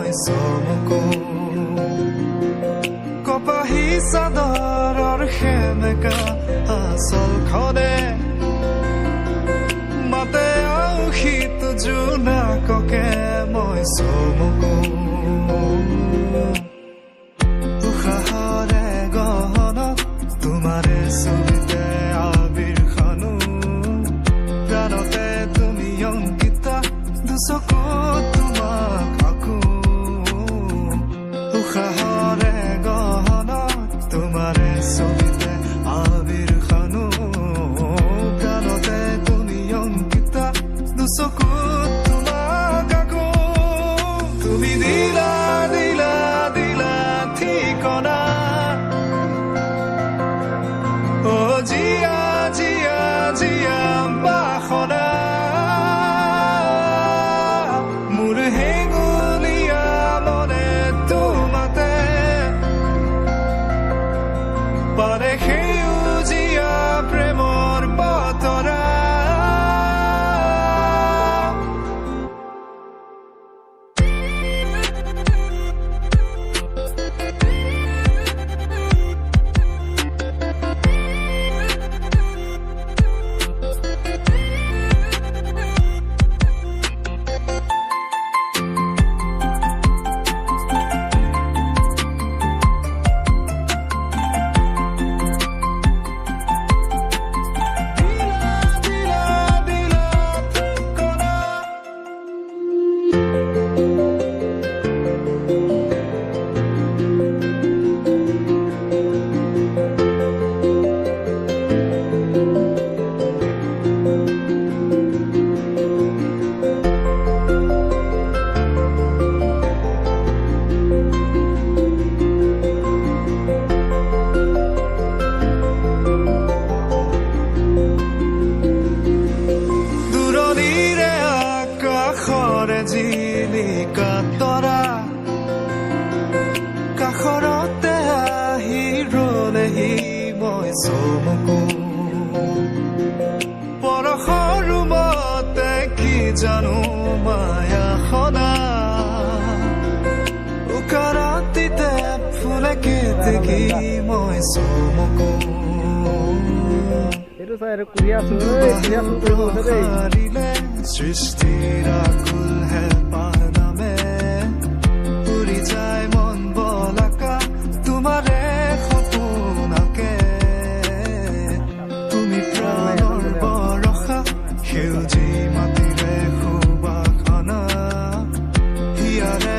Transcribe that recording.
মই চমকো কপাহী চাদৰৰ সেমেকা আচলখনে মাতে আউশীত জোনাককে মই চমকো উশাহৰে গহনত তোমাৰে ছবিতে আবিৰ খানো প্ৰাণতে তুমি অংকিতা দুচকুত তোমাক আকো উশাহৰে গহনত তোমাৰে ছবিতে আবিৰ খানো প্ৰাণতে তুমি অংকিতা দুচকুত তোমাক আকো তুমি দিলা দিলা দিলা ঠিকনা ও জিয়া জিয়া জিয়া বাসনা মোৰ হেঙুলীয়া মনে তোমাতে পাৰে সেউজীয়া প্ৰেমৰ বতৰা জিলিকা তৰা কাষৰতে আহি ৰলেহি মই চমকো পৰশৰ ৰুমতে কি জানো মায়া সদা উকাৰাতিতে ফুলে কেতেকি মই চমকো সৃষ্টিৰ আকুল হেঁপাহ নামে উৰি যায় মন বলাকা তোমাৰে সপোনকে তুমি প্ৰাণৰ বৰষা সেউজী মাটিৰে সুবাসনা হিয়াৰে